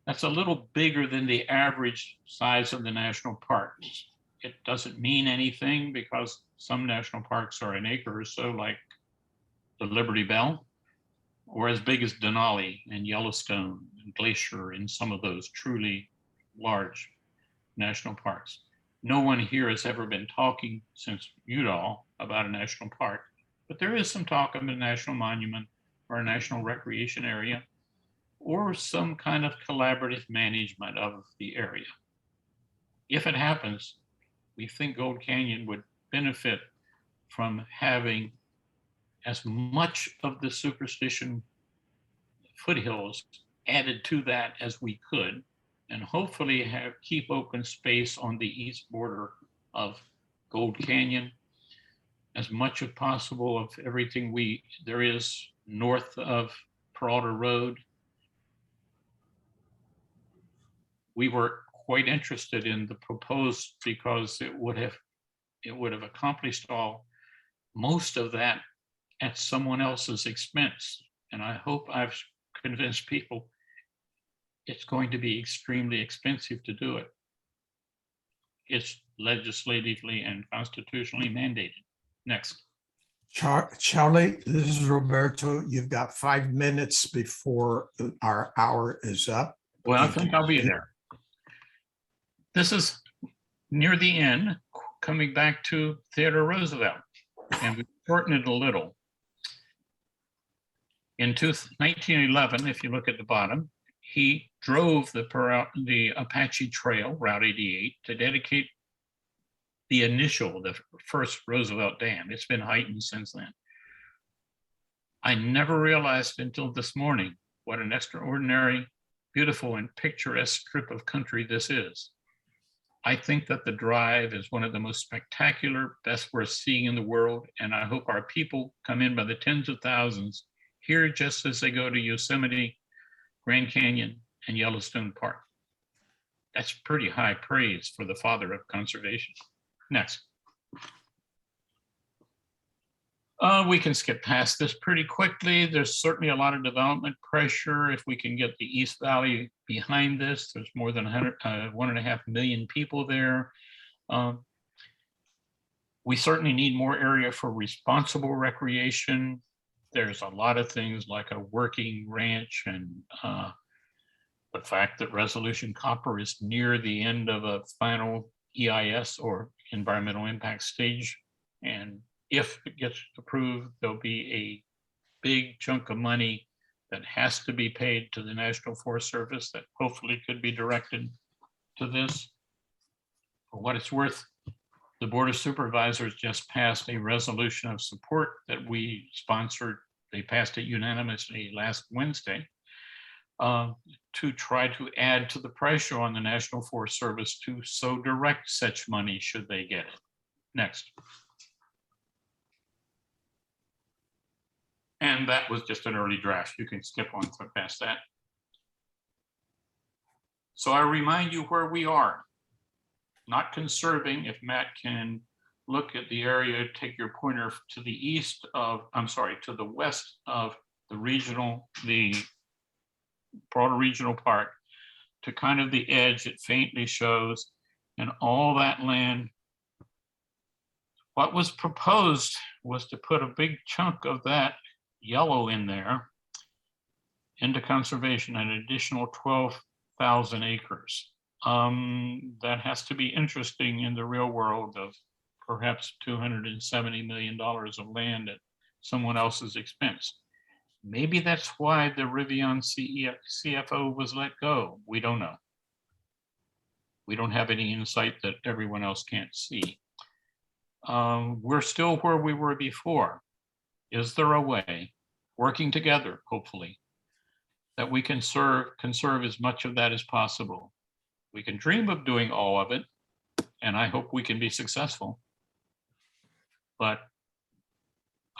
that's a little bigger than the average size of the national parks. It doesn't mean anything because some national parks are an acre or so, like the Liberty Bell, or as big as Denali and Yellowstone and Glacier and some of those truly large national parks. No one here has ever been talking since Udall about a national park, but there is some talk of a national monument or a national recreation area or some kind of collaborative management of the area. If it happens, we think Gold Canyon would benefit from having as much of the Superstition foothills added to that as we could, and hopefully keep open space on the east border of Gold Canyon, as much as possible of everything there is north of Peralta Road. We were quite interested in the proposed because it would have accomplished most of that at someone else's expense. And I hope I've convinced people it's going to be extremely expensive to do it. It's legislatively and constitutionally mandated. Next. Charlie, this is Roberto. You've got 5 minutes before our hour is up. Well, I think I'll be there. This is near the end, coming back to Theodore Roosevelt, and we shorten it a little. In 1911, if you look at the bottom, he drove the Apache Trail, Route 88, to dedicate the first Roosevelt Dam. It's been heightened since then. I never realized until this morning what an extraordinary, beautiful, and picturesque strip of country this is. I think that the drive is one of the most spectacular, best worth seeing in the world, and I hope our people come in by the tens of thousands here just as they go to Yosemite, Grand Canyon, and Yellowstone Park. That's pretty high praise for the father of conservation. Next. We can skip past this pretty quickly. There's certainly a lot of development pressure. If we can get the East Valley behind this, there's more than 1.5 million people there. We certainly need more area for responsible recreation. There's a lot of things like a working ranch and the fact that Resolution Copper is near the end of a final EIS or environmental impact stage, and if it gets approved, there'll be a big chunk of money that has to be paid to the National Forest Service that hopefully could be directed to this. For what it's worth, the Board of Supervisors just passed a resolution of support that we sponsored. They passed it unanimously last Wednesday to try to add to the pressure on the National Forest Service to so direct such money should they get it. Next. And that was just an early draft. You can skip on past that. So I remind you where we are. Not conserving, if Matt can look at the area, take your pointer to the east of, I'm sorry, to the west of the broader regional park, to kind of the edge it faintly shows, and all that land. What was proposed was to put a big chunk of that yellow in there into conservation, an additional 12,000 acres. That has to be interesting in the real world of perhaps $270 million of land at someone else's expense. Maybe that's why the Rivian CFO was let go. We don't know. We don't have any insight that everyone else can't see. We're still where we were before. Is there a way, working together, hopefully, that we can conserve as much of that as possible? We can dream of doing all of it, and I hope we can be successful. But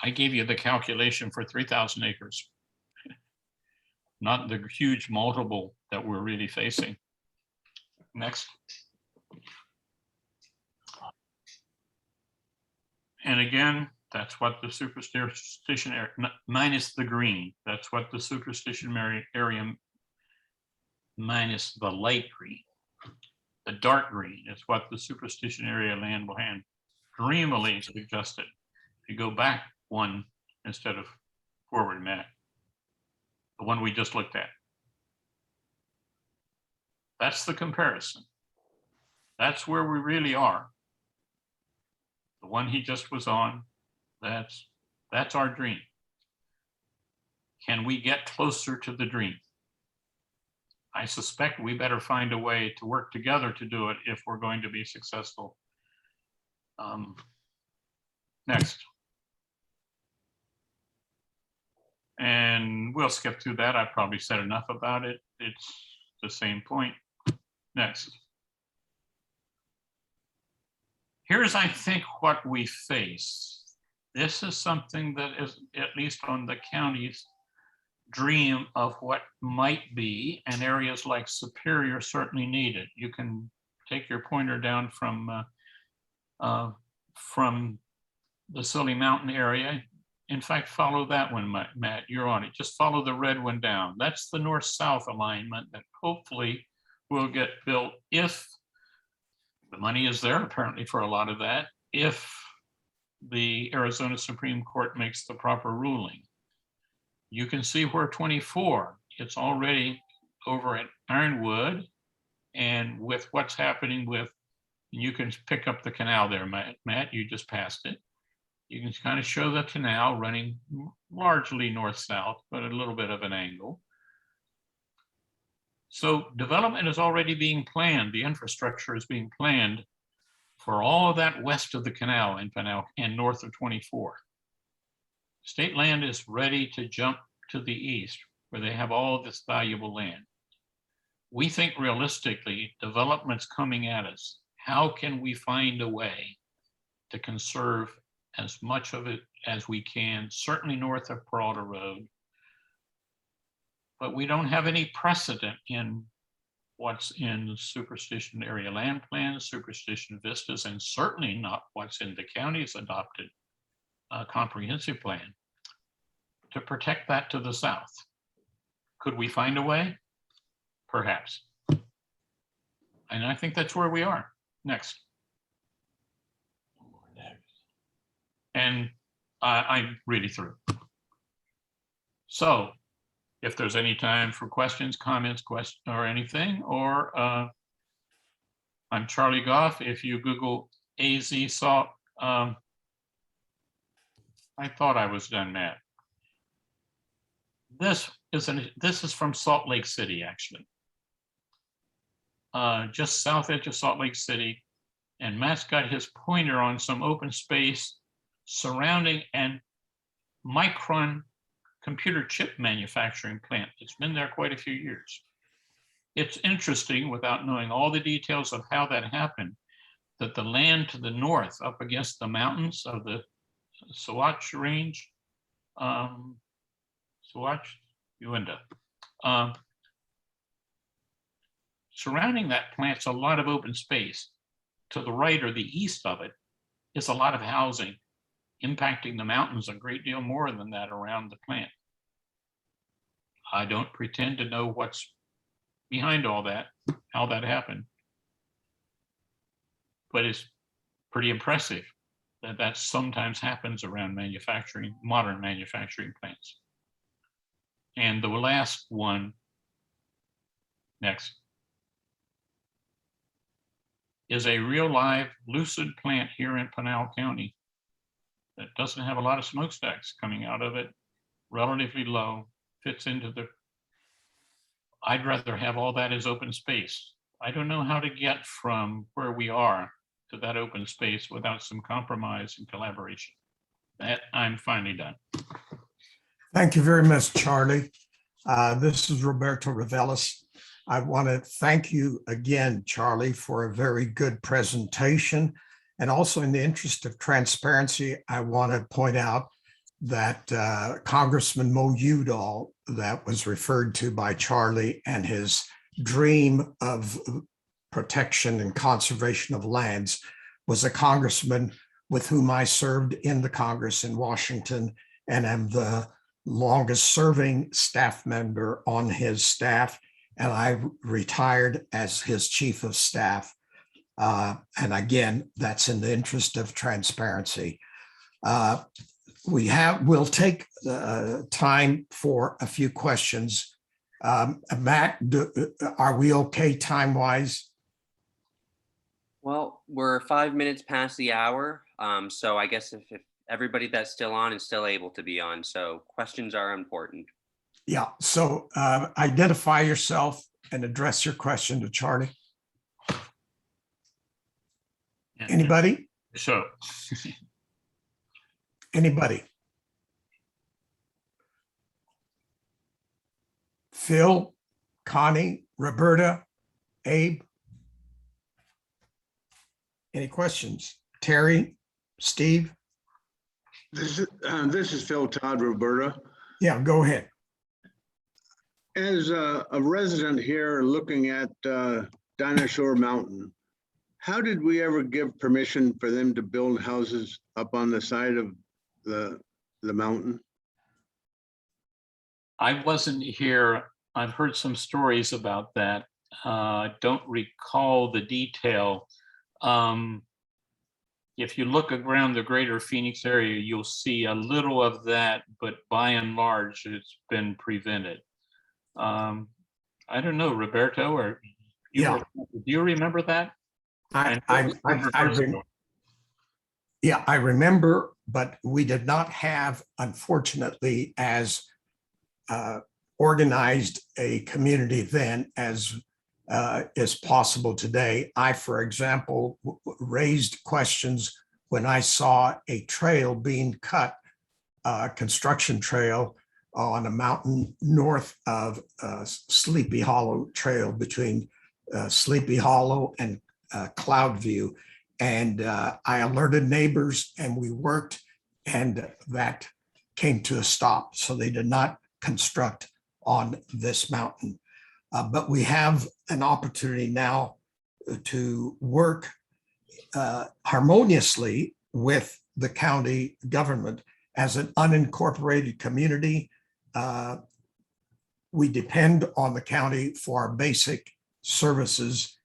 I gave you the calculation for 3,000 acres, not the huge multiple that we're really facing. Next. And again, that's what the superstition area, minus the green, that's what the superstition area minus the light green. The dark green is what the superstition area land plan dreamily suggested. If you go back one instead of forward, Matt, the one we just looked at. That's the comparison. That's where we really are. The one he just was on, that's our dream. Can we get closer to the dream? I suspect we better find a way to work together to do it if we're going to be successful. Next. And we'll skip through that. I've probably said enough about it. It's the same point. Next. Here's, I think, what we face. This is something that is, at least on the county's dream of what might be, and areas like Superior certainly need it. You can take your pointer down from the Silly Mountain area. In fact, follow that one, Matt, you're on it. Just follow the red one down. That's the north-south alignment that hopefully will get built if the money is there, apparently, for a lot of that, if the Arizona Supreme Court makes the proper ruling. You can see where 24, it's already over at Ironwood, and with what's happening with, you can pick up the canal there, Matt, you just passed it. You can kind of show the canal running largely north-south, but a little bit of an angle. So development is already being planned. The infrastructure is being planned for all of that west of the canal and north of 24. State land is ready to jump to the east where they have all of this valuable land. We think realistically, development's coming at us. How can we find a way to conserve as much of it as we can, certainly north of Peralta Road? But we don't have any precedent in what's in the Superstition Area Land Plan, Superstition Vistas, and certainly not what's in the county's adopted comprehensive plan to protect that to the south. Could we find a way? Perhaps. And I think that's where we are. Next. And I'm really through. So if there's any time for questions, comments, or anything, or I'm Charlie Goff. If you Google AZ salt I thought I was done, Matt. This is from Salt Lake City, actually. Just south edge of Salt Lake City. And Matt's got his pointer on some open space surrounding an Micron computer chip manufacturing plant. It's been there quite a few years. It's interesting, without knowing all the details of how that happened, that the land to the north up against the mountains of the Swatch range, Swatch, Uinta, surrounding that plant's a lot of open space. To the right or the east of it is a lot of housing, impacting the mountains a great deal more than that around the plant. I don't pretend to know what's behind all that, how that happened. But it's pretty impressive that that sometimes happens around manufacturing, modern manufacturing plants. And the last one, next, is a real live lucid plant here in Pinal County that doesn't have a lot of smokestacks coming out of it, relatively low, fits into the, I'd rather have all that as open space. I don't know how to get from where we are to that open space without some compromise and collaboration. That I'm finally done. Thank you very much, Charlie. This is Roberto Reveles. I want to thank you again, Charlie, for a very good presentation. And also, in the interest of transparency, I want to point out that Congressman Mo Udall, that was referred to by Charlie, and his dream of protection and conservation of lands, was a congressman with whom I served in the Congress in Washington, and am the longest serving staff member on his staff. And I retired as his chief of staff. And again, that's in the interest of transparency. We'll take time for a few questions. Matt, are we okay time-wise? Well, we're 5 minutes past the hour. So I guess if everybody that's still on is still able to be on, so questions are important. Yeah, so identify yourself and address your question to Charlie. Anybody? So, Anybody? Phil, Connie, Roberta, Abe? Any questions? Terry, Steve? This is Phil Todd, Roberta. Yeah, go ahead. As a resident here looking at Dinosaur Mountain, how did we ever give permission for them to build houses up on the side of the mountain? I wasn't here. I've heard some stories about that. Don't recall the detail. If you look around the greater Phoenix area, you'll see a little of that, but by and large, it's been prevented. I don't know, Roberto, or do you remember that? I remember, but we did not have, unfortunately, as organized a community then as is possible today. I, for example, raised questions when I saw a trail being cut, construction trail on a mountain north of Sleepy Hollow Trail, between Sleepy Hollow and Cloudview. And I alerted neighbors and we worked, and that came to a stop. So they did not construct on this mountain. But we have an opportunity now to work harmoniously with the county government as an unincorporated community. We depend on the county for our basic services.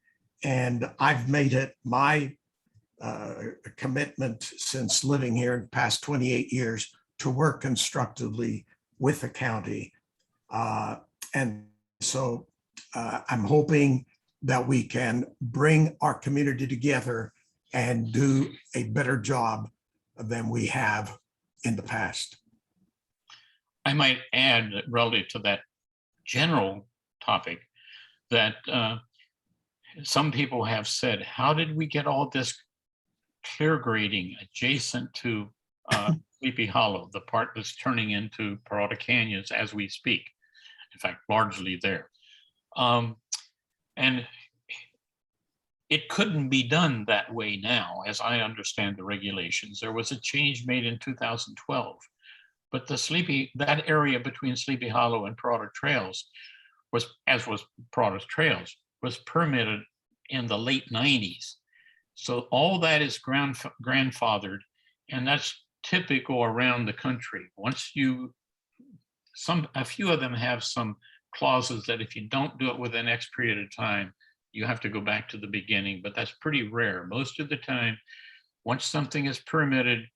And I've made it my commitment since living here in the past 28 years to work constructively with the county. And so I'm hoping that we can bring our community together and do a better job than we have in the past. I might add that relative to that general topic that some people have said, how did we get all this clear grading adjacent to Sleepy Hollow, the part that's turning into Peralta Canyons as we speak? In fact, largely there. And it couldn't be done that way now, as I understand the regulations. There was a change made in 2012. But that area between Sleepy Hollow and Peralta Trails was Peralta Trails, was permitted in the late 90s. So all that is grandfathered, and that's typical around the country. A few of them have some clauses that if you don't do it within X period of time, you have to go back to the beginning, but that's pretty rare. Most of the time, once something is permitted,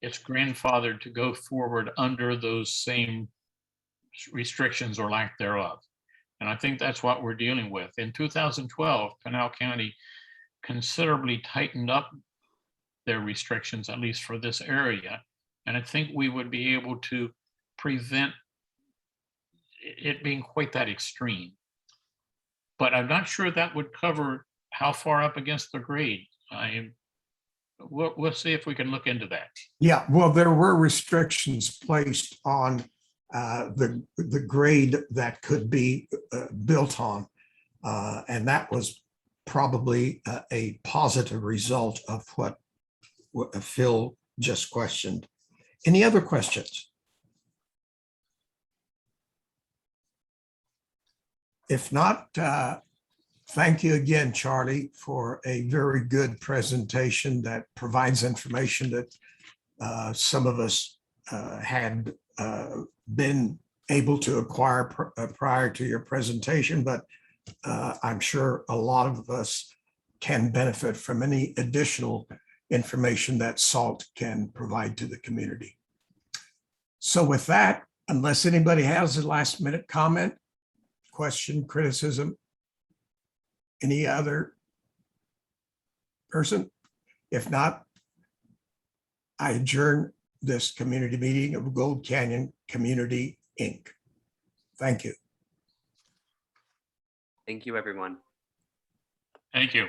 it's grandfathered to go forward under those same restrictions or lack thereof. And I think that's what we're dealing with. In 2012, Pinal County considerably tightened up their restrictions, at least for this area. And I think we would be able to prevent it being quite that extreme. But I'm not sure that would cover how far up against the grade. We'll see if we can look into that. Yeah, well, there were restrictions placed on the grade that could be built on. And that was probably a positive result of what Phil just questioned. Any other questions? If not, thank you again, Charlie, for a very good presentation that provides information that some of us had been able to acquire prior to your presentation, but I'm sure a lot of us can benefit from any additional information that SALT can provide to the community. So with that, unless anybody has a last minute comment, question, criticism, any other person? If not, I adjourn this community meeting of Gold Canyon Community, Inc. Thank you. Thank you, everyone. Thank you.